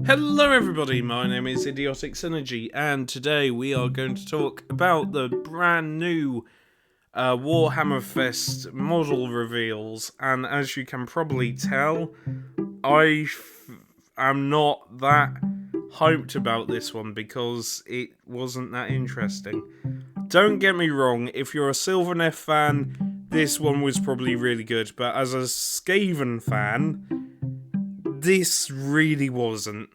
Hello everybody, my name is Idiotic Synergy, and today we are going to talk about the brand new Warhammer Fest model reveals, and as you can probably tell, am not that hyped about this one because it wasn't that interesting. Don't get me wrong, if you're a Sylvaneth fan, this one was probably really good, but as a Skaven fan, this really wasn't.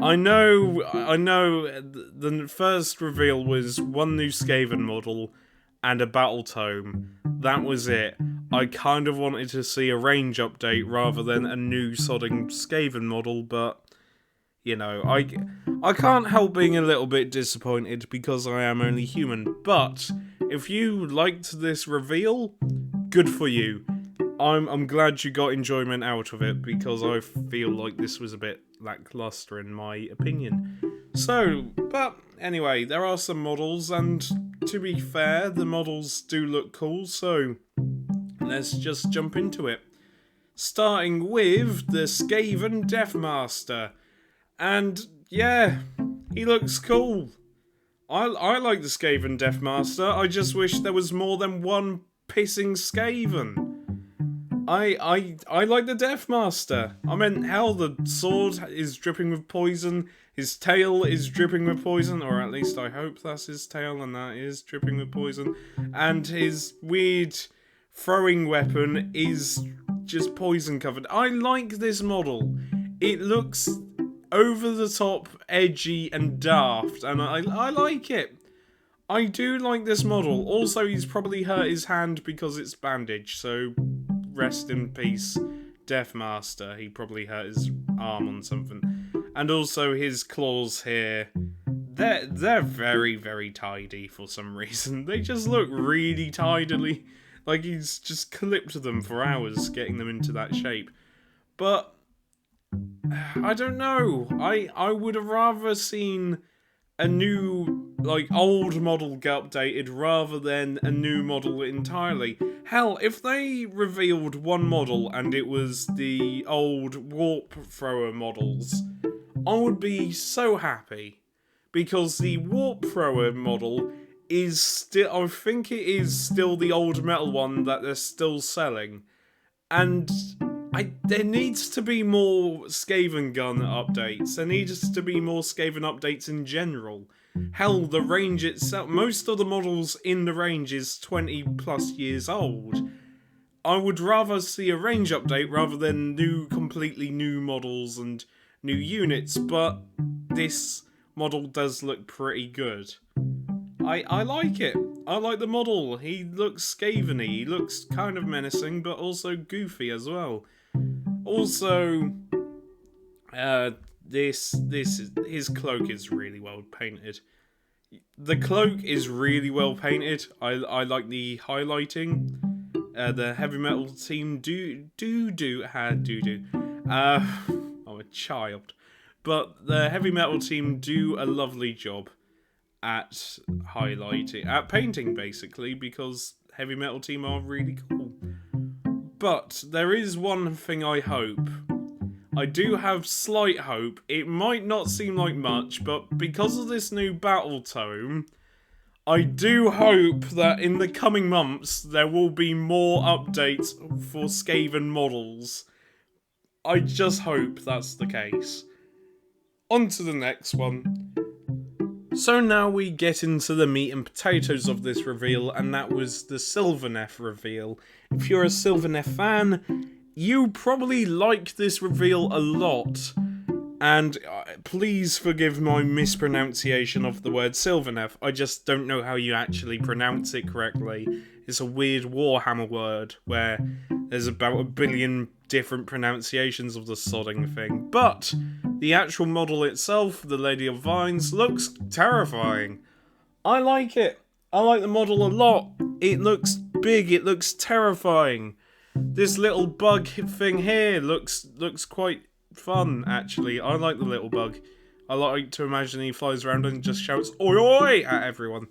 I know, the first reveal was one new Skaven model and a battle tome. That was it. I kind of wanted to see a range update rather than a new sodding Skaven model, but, you know, I can't help being a little bit disappointed because I am only human. But if you liked this reveal, good for you. I'm glad you got enjoyment out of it because I feel like this was a bit lackluster in my opinion. So, but anyway, there are some models, and to be fair, the models do look cool, so let's just jump into it. Starting with the Skaven Deathmaster. And yeah, he looks cool. I like the Skaven Deathmaster, I just wish there was more than one pissing Skaven. I like the Deathmaster. I mean, hell, the sword is dripping with poison, his tail is dripping with poison, or at least I hope that's his tail and that is dripping with poison, and his weird throwing weapon is just poison covered. I like this model. It looks over the top, edgy, and daft, and I like it. I do like this model. Also, he's probably hurt his hand because it's bandaged, so rest in peace, Deathmaster. He probably hurt his arm on something. And also his claws here, they're very, very tidy for some reason. They just look really tidily, like he's just clipped them for hours getting them into that shape. But I don't know. I would have rather seen a new, old model get updated rather than a new model entirely. Hell, if they revealed one model and it was the old warp thrower models, I would be so happy. Because the warp thrower model is still, I think it is still the old metal one that they're still selling. And there needs to be more Skaven gun updates. There needs to be more Skaven updates in general. Hell, the range itself, most of the models in the range is 20 plus years old. I would rather see a range update rather than completely new models and new units, but this model does look pretty good. I like it. I like the model. He looks Skaven-y. He looks kind of menacing, but also goofy as well. Also, his cloak is really well painted. The cloak is really well painted. I like the highlighting. The heavy metal team I'm a child, but the heavy metal team do a lovely job at painting basically, because heavy metal team are really cool. But there is one thing I hope. I do have slight hope. It might not seem like much, but because of this new battle tome, I do hope that in the coming months there will be more updates for Skaven models. I just hope that's the case. On to the next one. So now we get into the meat and potatoes of this reveal, and that was the Sylvaneth reveal. If you're a Sylvaneth fan, you probably like this reveal a lot. And please forgive my mispronunciation of the word Sylvaneth. I just don't know how you actually pronounce it correctly. It's a weird Warhammer word where there's about 1 billion different pronunciations of the sodding thing. But the actual model itself, the Lady of Vines, looks terrifying. I like it. I like the model a lot. It looks big. It looks terrifying. This little bug thing here looks quite fun, actually. I like the little bug. I like to imagine he flies around and just shouts "Oi oi" at everyone.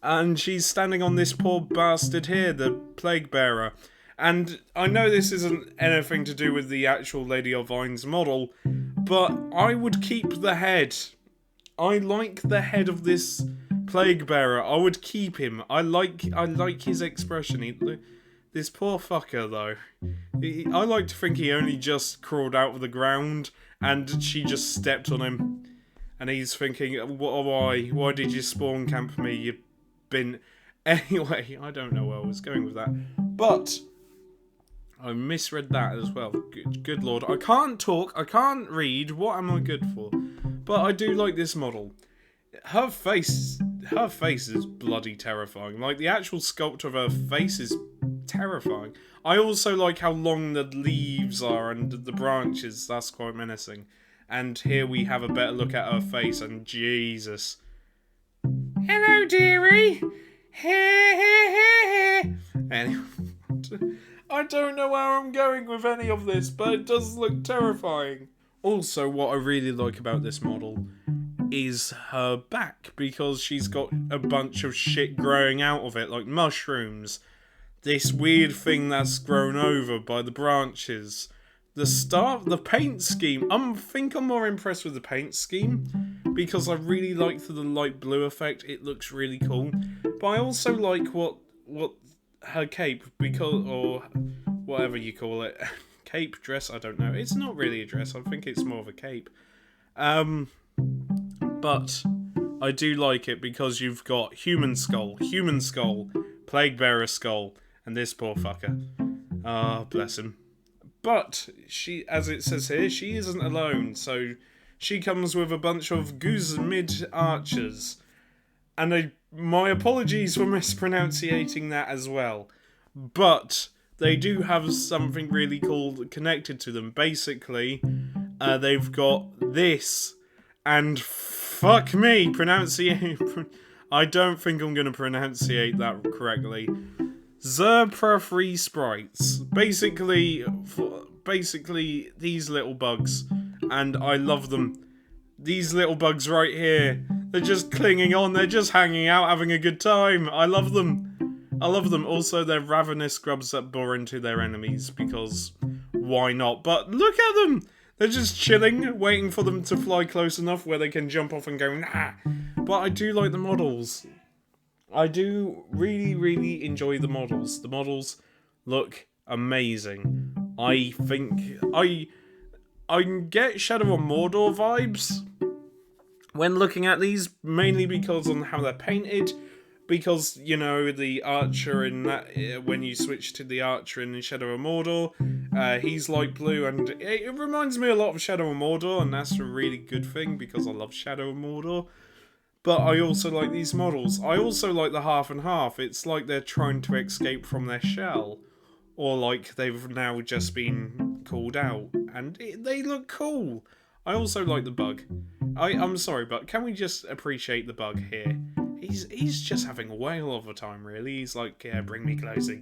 And she's standing on this poor bastard here, the plague bearer. And I know this isn't anything to do with the actual Lady of Vines model, but I would keep the head. I like the head of this plague bearer. I would keep him. I like his expression. This poor fucker, though. I like to think he only just crawled out of the ground and she just stepped on him. And he's thinking, why did you spawn camp me, you bin... Anyway, I don't know where I was going with that. But I misread that as well. Good lord. I can't talk, I can't read. What am I good for? But I do like this model. Her face is bloody terrifying. Like, the actual sculpt of her face is terrifying. I also like how long the leaves are and the branches. That's quite menacing. And here we have a better look at her face, and Jesus. Hello, dearie. Anyway, I don't know where I'm going with any of this, but it does look terrifying. Also, what I really like about this model is her back, because she's got a bunch of shit growing out of it, like mushrooms. This weird thing that's grown over by the branches. The paint scheme. I think I'm more impressed with the paint scheme, because I really like the light blue effect. It looks really cool. But I also like what her cape, or whatever you call it, cape, dress, I don't know. It's not really a dress. I think it's more of a cape. But I do like it because you've got human skull, plague bearer skull, and this poor fucker. Ah, bless him. But she, as it says here, she isn't alone. So she comes with a bunch of Guzmid archers. And my apologies for mispronouncing that as well. But they do have something really cool connected to them. Basically, they've got this, and fuck me, I don't think I'm going to pronunciate that correctly. Zerprefree sprites. Basically, these little bugs, and I love them. These little bugs right here, they're just clinging on, they're just hanging out, having a good time. I love them. Also, they're ravenous grubs that bore into their enemies, because why not? But look at them! They're just chilling, waiting for them to fly close enough where they can jump off and go, nah. But I do like the models. I do really, really enjoy the models. The models look amazing. I think I get Shadow of Mordor vibes when looking at these, mainly because on how they're painted. Because, you know, the archer in that, when you switch to the archer in Shadow of Mordor, he's light blue, and it reminds me a lot of Shadow of Mordor, and that's a really good thing because I love Shadow of Mordor. But I also like these models. I also like the half and half. It's like they're trying to escape from their shell. Or like they've now just been called out. And they look cool. I also like the bug. I'm sorry, but can we just appreciate the bug here? He's just having a whale of a time, really. He's like, yeah, bring me closer.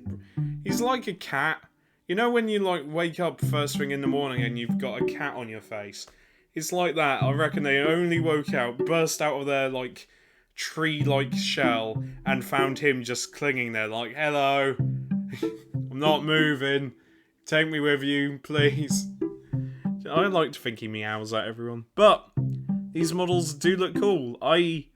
He's like a cat. You know when you like wake up first thing in the morning and you've got a cat on your face? It's like that. I reckon they only woke out, burst out of their, like, tree-like shell, and found him just clinging there, like, hello, I'm not moving, take me with you, please. I like to think he meows at everyone. But these models do look cool. I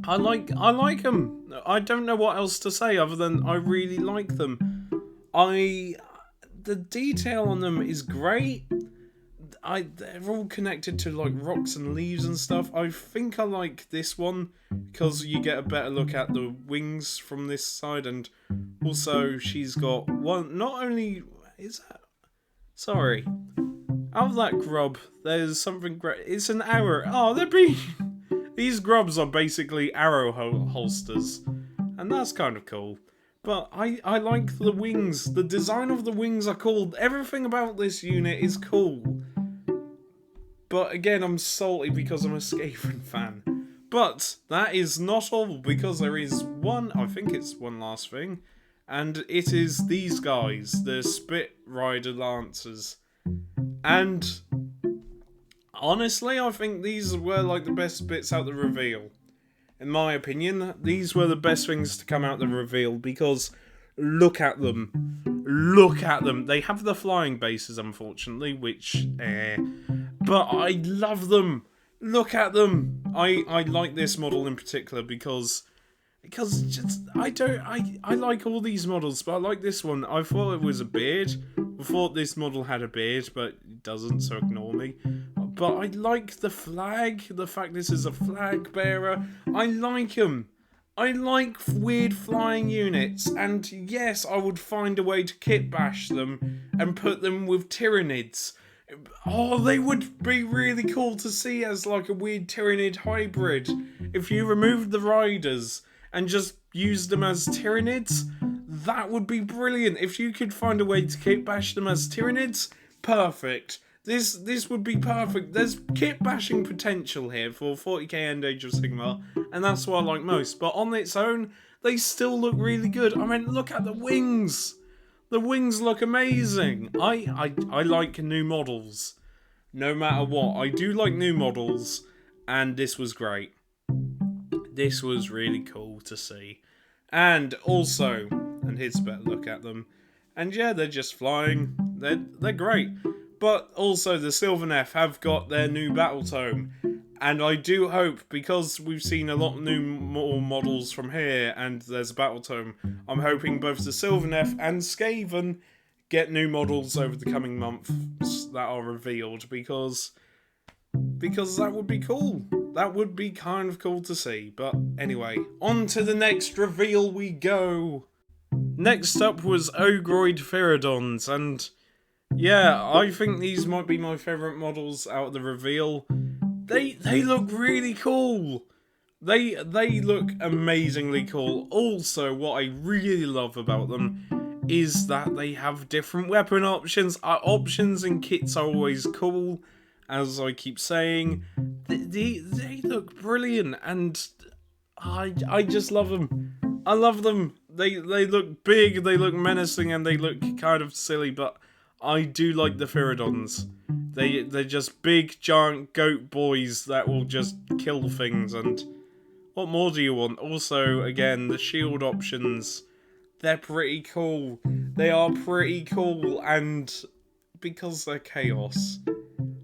like them. I don't know what else to say other than I really like them. The detail on them is great. They're all connected to like rocks and leaves and stuff. I think I like this one because you get a better look at the wings from this side, and also she's got one. Not only is that, sorry, out of that grub, there's something great. It's an arrow. Oh, these grubs are basically arrow holsters, and that's kind of cool. But I like the wings. The design of the wings are cool. Everything about this unit is cool. But again, I'm salty because I'm a Skaven fan. But that is not all, because there is one, I think it's one last thing, and it is these guys, the Spit Rider Lancers. And honestly, I think these were like the best bits out the reveal. In my opinion, these were the best things to come out the reveal, because look at them. Look at them. They have the flying bases, unfortunately, which, but I love them. Look at them. I like this model in particular because just I like all these models, but I like this one. I thought it was a beard. I thought this model had a beard, but it doesn't, so ignore me. But I like the flag, the fact this is a flag bearer. I like them. I like weird flying units, and yes, I would find a way to kit bash them and put them with Tyranids. Oh, they would be really cool to see as like a weird Tyranid hybrid. If you removed the riders and just used them as Tyranids, that would be brilliant. If you could find a way to kit bash them as Tyranids, perfect. This would be perfect. There's kit bashing potential here for 40k and Age of Sigmar, and that's what I like most. But on its own, they still look really good. I mean, look at the wings. The wings look amazing. I like new models. No matter what, I do like new models, and this was great. This was really cool to see. And also, and here's a better look at them. And yeah, they're just flying. They're great. But also the Sylvaneth have got their new battle tome. And I do hope, because we've seen a lot more models from here and there's a battle tome, I'm hoping both the Sylvaneth and Skaven get new models over the coming months that are revealed, because that would be cool. That would be kind of cool to see. But anyway, on to the next reveal we go. Next up was Ogroid Fyridons, and yeah, I think these might be my favourite models out of the reveal. They look really cool. They look amazingly cool. Also, what I really love about them is that they have different weapon options. Options and kits are always cool, as I keep saying. They look brilliant, and I just love them. I love them. They look big, they look menacing, and they look kind of silly, but I do like the Theridons. They're just big, giant goat boys that will just kill things, and what more do you want? Also, again, the shield options, they're pretty cool. They are pretty cool, and because they're chaos,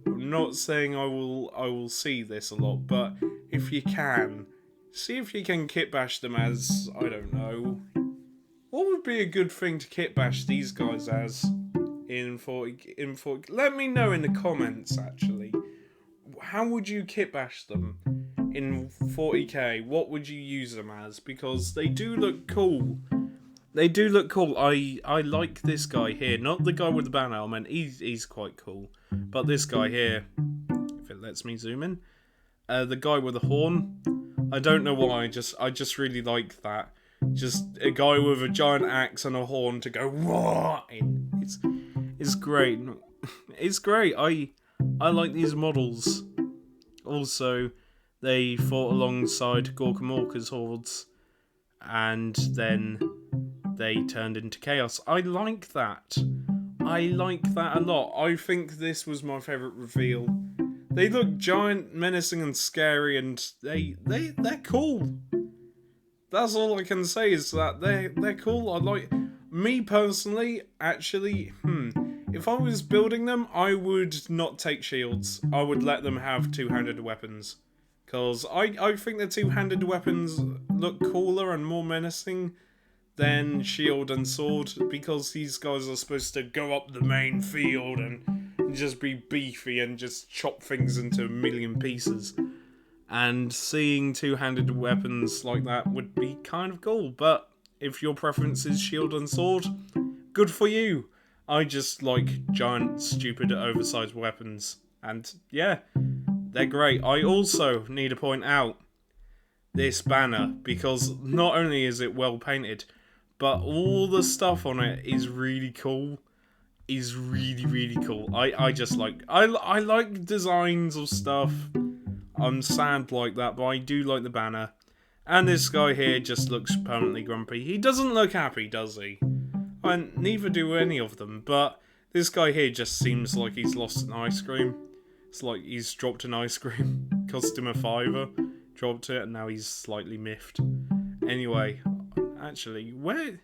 I'm not saying I will see this a lot, but if you can, see if you can kit bash them as, I don't know, what would be a good thing to kit bash these guys as? In 40, let me know in the comments, actually. How would you kit bash them in 40k? What would you use them as? Because they do look cool. They do look cool. I like this guy here. Not the guy with the banner. I mean, he's quite cool. But this guy here, if it lets me zoom in. The guy with the horn. I don't know why, I just really like that. Just a guy with a giant axe and a horn to go wah in. It's great. It's great. I like these models. Also, they fought alongside Gorkamorka's hordes, and then they turned into chaos. I like that. I like that a lot. I think this was my favourite reveal. They look giant, menacing, and scary, and they're cool. That's all I can say, is that they're cool. I like... Me personally, actually, if I was building them, I would not take shields. I would let them have two-handed weapons. Because I think the two-handed weapons look cooler and more menacing than shield and sword, because these guys are supposed to go up the main field and just be beefy and just chop things into a million pieces. And seeing two-handed weapons like that would be kind of cool, but if your preference is shield and sword, good for you. I just like giant, stupid, oversized weapons. And yeah, they're great. I also need to point out this banner, because not only is it well painted, but all the stuff on it is really cool. Is really, really cool. I just like... I like designs of stuff. I'm sad like that, but I do like the banner. And this guy here just looks permanently grumpy. He doesn't look happy, does he? And neither do any of them, but this guy here just seems like he's lost an ice cream. It's like he's dropped an ice cream. Cost him a £5. Dropped it, and now he's slightly miffed. Anyway, actually, where...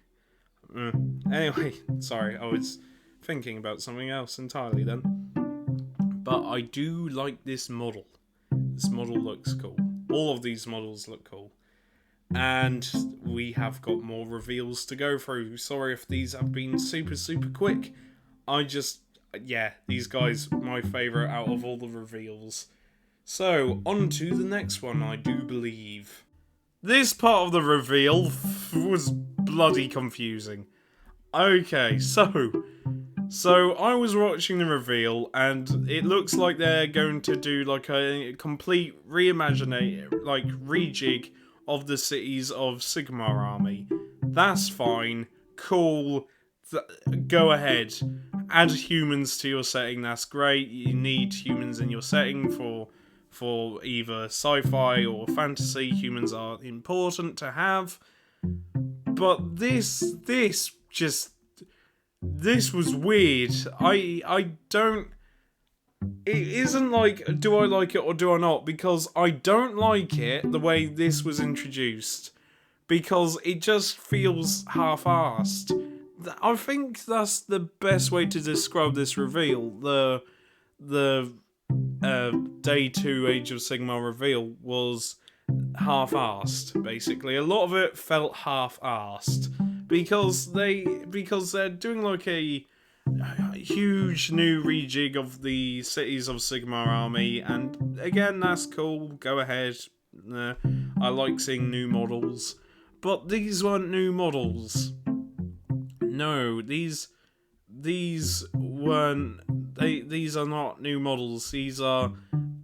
Anyway, sorry, I was thinking about something else entirely then. But I do like this model. This model looks cool. All of these models look cool. And we have got more reveals to go through. Sorry if these have been super, super quick. These guys, my favourite out of all the reveals. So, on to the next one, I do believe. This part of the reveal was bloody confusing. Okay, so I was watching the reveal, and it looks like they're going to do like a complete rejig of the cities of Sigmar army. That's fine, cool, go ahead. Add humans to your setting, that's great. You need humans in your setting for either sci-fi or fantasy. Humans are important to have. But this was weird. I don't... It isn't like, do I like it or do I not? Because I don't like it the way this was introduced. Because it just feels half-assed. I think that's the best way to describe this reveal. The Day 2 Age of Sigmar reveal was half-assed, basically. A lot of it felt half-assed. Because they're doing like a huge new rejig of the cities of Sigmar army, and again, that's cool, go ahead. I like seeing new models. But these weren't new models. No, these weren't. These are not new models. These are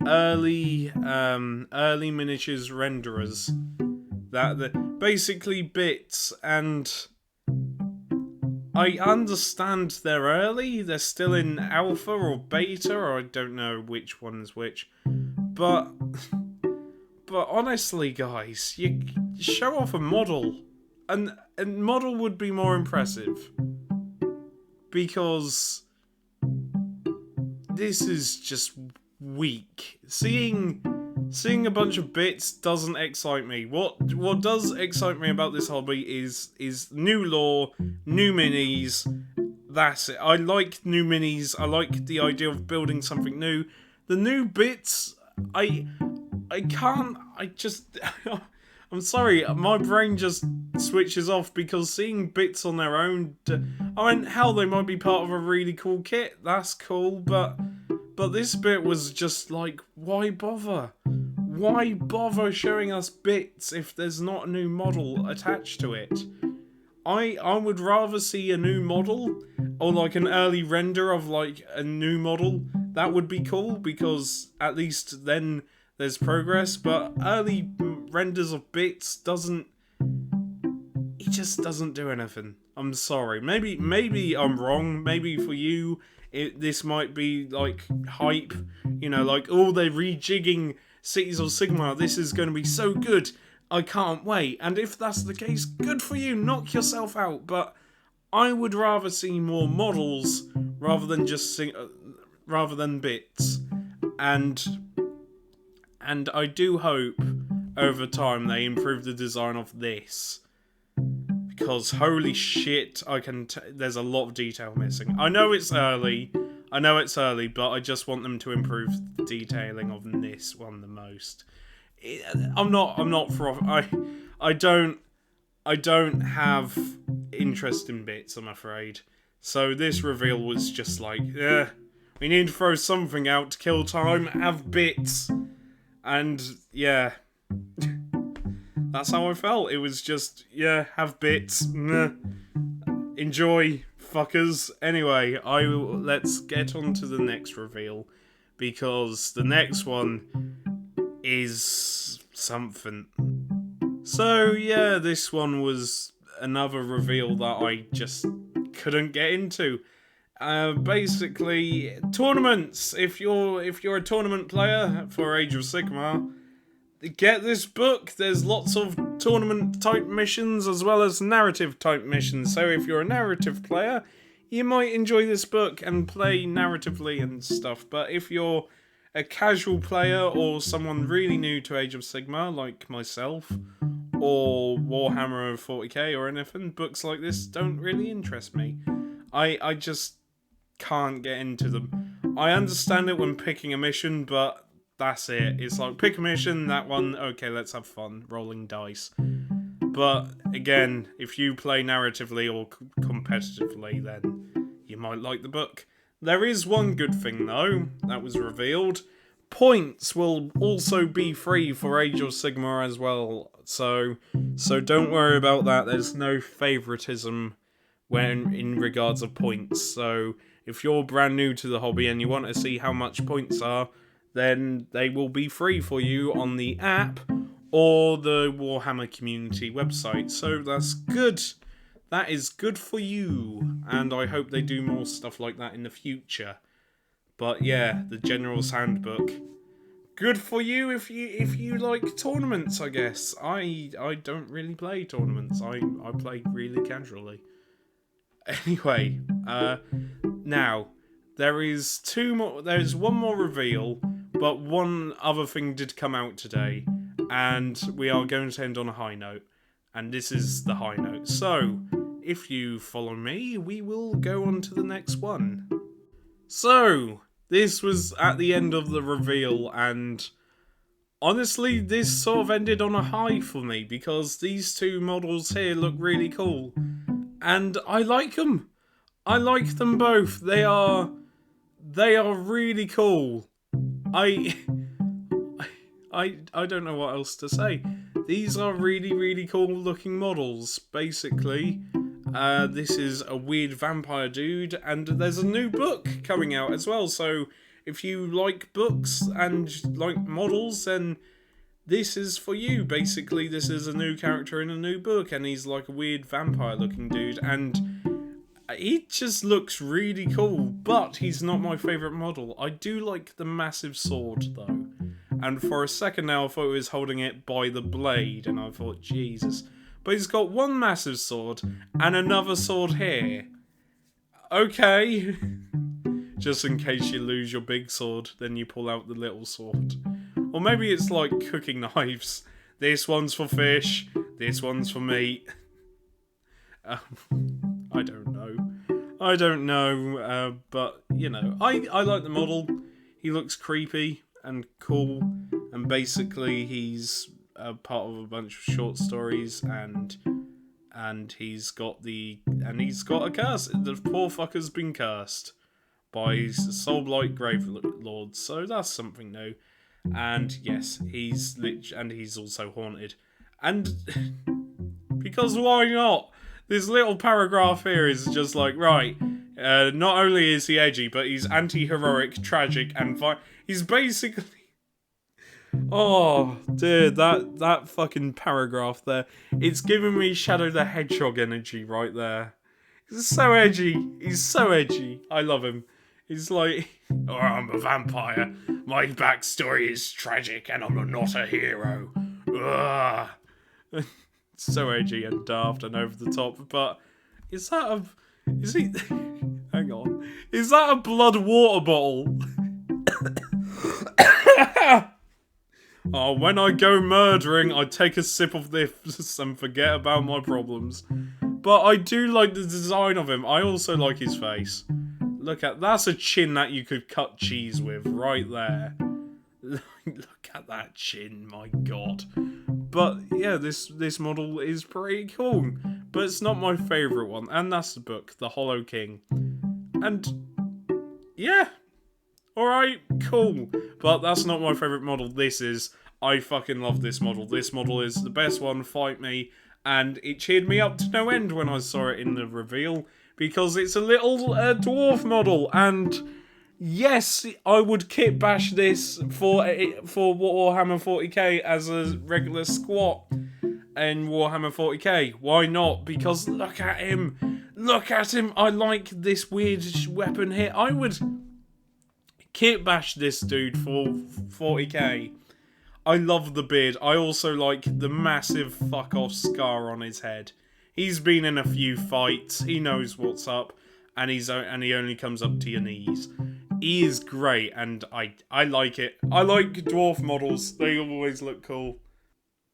early miniatures renderers. That basically bits, and I understand they're early. They're still in alpha or beta, or I don't know which one's which. But honestly, guys, you show off a model. And a model would be more impressive. Because this is just weak. Seeing a bunch of bits doesn't excite me. What does excite me about this hobby is new lore, new minis. That's it. I like new minis. I like the idea of building something new. The new bits, I can't. I'm sorry, my brain just switches off because seeing bits on their own... I mean, hell, they might be part of a really cool kit. That's cool, but this bit was just like, why bother? Why bother showing us bits if there's not a new model attached to it? I would rather see a new model, or like an early render of like a new model. That would be cool, because at least then there's progress, but early renders of bits it just doesn't do anything. I'm sorry. Maybe I'm wrong. Maybe for you, this might be like hype. You know, like, oh, they're rejigging Cities of Sigmar. This is going to be so good. I can't wait. And if that's the case, good for you. Knock yourself out. But I would rather see more models rather than just rather than bits. And I do hope over time they improve the design of this. Because holy shit, there's a lot of detail missing. I know it's early, but I just want them to improve the detailing of this one the most. I don't have interest in bits, I'm afraid. So this reveal was just like, we need to throw something out to kill time, have bits. And, yeah. That's how I felt. It was just, have bits. Enjoy, fuckers. Anyway, let's get on to the next reveal. Because the next one is something. So, yeah, this one was another reveal that I just couldn't get into. Basically, tournaments. If you're a tournament player for Age of Sigmar, get this book. There's lots of tournament type missions as well as narrative type missions. So if you're a narrative player, you might enjoy this book and play narratively and stuff. But if you're a casual player or someone really new to Age of Sigmar, like myself, or Warhammer 40k or anything, books like this don't really interest me. I just can't get into them. I understand it when picking a mission, but that's it. It's like, pick a mission, that one, okay, let's have fun, rolling dice. But again, if you play narratively or competitively, then you might like the book. There is one good thing though, that was revealed. Points will also be free for Age of Sigmar as well, so don't worry about that. There's no favoritism when in regards of points. So if you're brand new to the hobby and you want to see how much points are, then they will be free for you on the app or the Warhammer community website. So that's good. That is good for you, and I hope they do more stuff like that in the future. But yeah, the General's Handbook. Good for you if you like tournaments, I guess. I don't really play tournaments. I play really casually. Anyway, now there's one more reveal, but one other thing did come out today, and we are going to end on a high note. And this is the high note. So, if you follow me, we will go on to the next one. So, this was at the end of the reveal, and honestly, this sort of ended on a high for me, because these two models here look really cool. And I like them. I like them both. They are really cool. I don't know what else to say. These are really, really cool looking models, basically. This is a weird vampire dude, and there's a new book coming out as well, so if you like books and like models, then this is for you. Basically, this is a new character in a new book, and he's like a weird vampire looking dude, and he just looks really cool, but he's not my favourite model. I do like the massive sword, though. And for a second now, I thought he was holding it by the blade, and I thought, Jesus. But he's got one massive sword, and another sword here. Okay. Just in case you lose your big sword, then you pull out the little sword. Or maybe it's like cooking knives. This one's for fish, this one's for meat. I don't know, but, you know, I like the model. He looks creepy and cool, and basically he's a part of a bunch of short stories, and he's got a curse. The poor fucker's been cursed by Soulblight Grave Lords, so that's something new. And yes, he's also haunted, and because why not? This little paragraph here is just like, right, not only is he edgy, but he's anti-heroic, tragic, and he's basically... Oh, dude, that fucking paragraph there. It's giving me Shadow the Hedgehog energy right there. He's so edgy. He's so edgy. I love him. He's like, oh, I'm a vampire. My backstory is tragic, and I'm not a hero. Ugh. So edgy and daft and over the top, but is he... Hang on. Is that a blood water bottle? Oh, when I go murdering, I take a sip of this and forget about my problems. But I do like the design of him. I also like his face. That's a chin that you could cut cheese with, right there. Look at that chin, my god. But yeah, this model is pretty cool. But it's not my favourite one. And that's the book, The Hollow King. And yeah. Alright, cool. But that's not my favourite model. This is. I fucking love this model. This model is the best one, fight me. And it cheered me up to no end when I saw it in the reveal. Because it's a little dwarf model. And yes, I would kit bash this for Warhammer 40k as a regular squat in Warhammer 40k. Why not? Because look at him. Look at him. I like this weird weapon here. I would kit bash this dude for 40k. I love the beard. I also like the massive fuck off scar on his head. He's been in a few fights. He knows what's up, and he only comes up to your knees. he is great, and I like it. I like dwarf models. They always look cool.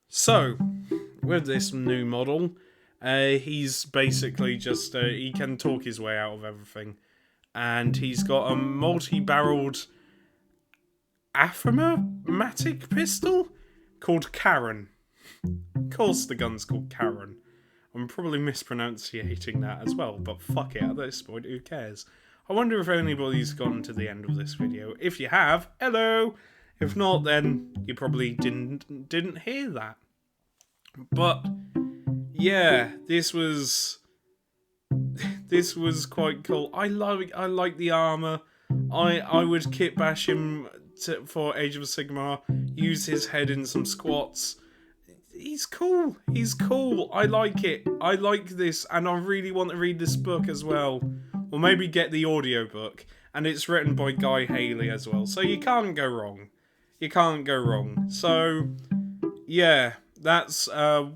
So, with this new model, he's basically just, he can talk his way out of everything. And he's got a multi-barreled Affirmatic pistol called Karen. Of course the gun's called Karen. I'm probably mispronunciating that as well, but fuck it, at this point, who cares? I wonder if anybody's gotten to the end of this video. If you have, hello! If not, then you probably didn't hear that. But yeah, this was quite cool. I like the armor. I would kit bash him for Age of Sigmar, use his head in some squats. He's cool. He's cool. I like it. I like this, and I really want to read this book as well. Or maybe get the audiobook. And it's written by Guy Haley as well. So you can't go wrong. You can't go wrong. So yeah, that's the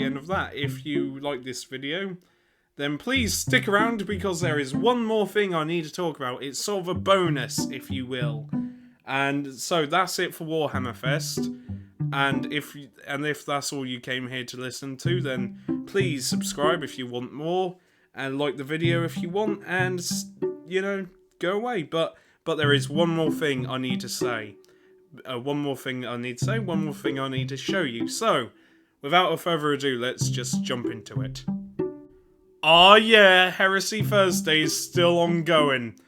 end of that. If you like this video, then please stick around, because there is one more thing I need to talk about. It's sort of a bonus, if you will. And so that's it for Warhammer Fest. And if that's all you came here to listen to, then please subscribe if you want more, and like the video if you want, and you know, go away. But there is one more thing I need to say. One more thing I need to show you. So, without further ado, let's just jump into it. Ah yeah, Heresy Thursday is still ongoing,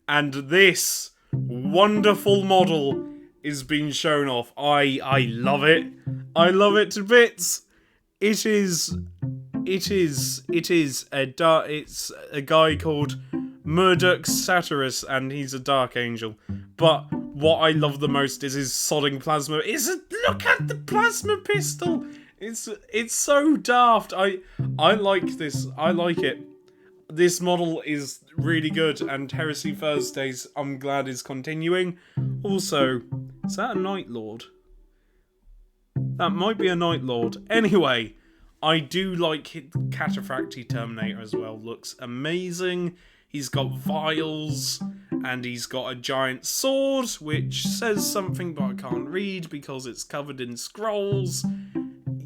and this wonderful model is being shown off. I love it. I love it to bits. It's a guy called Murdoch Satirus, and he's a Dark Angel. But what I love the most is his sodding plasma. Look at the plasma pistol. It's so daft. I like this. I like it. This model is really good, and Heresy Thursdays, I'm glad, is continuing. Also, is that a Night Lord? That might be a Night Lord. Anyway, I do like Cataphractii Terminator as well. Looks amazing. He's got vials, and he's got a giant sword, which says something, but I can't read because it's covered in scrolls.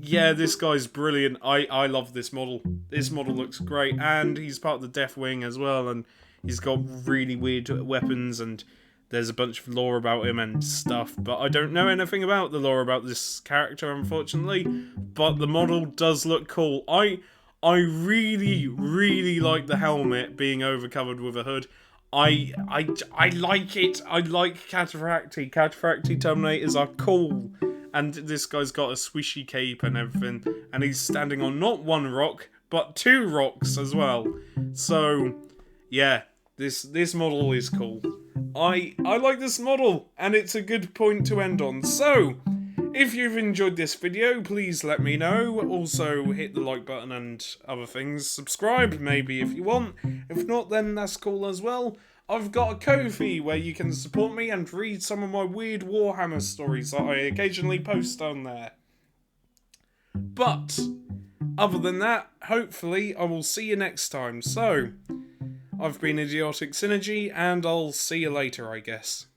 Yeah, this guy's brilliant. I love this model. This model looks great, and he's part of the Death Wing as well, and he's got really weird weapons, and there's a bunch of lore about him and stuff, but I don't know anything about the lore about this character, unfortunately. But the model does look cool. I really, really like the helmet being overcovered with a hood. I like it. I like Cataphractii. Cataphractii Terminators are cool. And this guy's got a swishy cape and everything. And he's standing on not one rock, but 2 rocks as well. So, yeah, this model is cool. I like this model, and it's a good point to end on. So, if you've enjoyed this video, please let me know. Also, hit the like button and other things. Subscribe, maybe, if you want. If not, then that's cool as well. I've got a Ko-fi where you can support me and read some of my weird Warhammer stories that I occasionally post on there. But, other than that, hopefully I will see you next time. So, I've been Idiotic Synergy, and I'll see you later, I guess.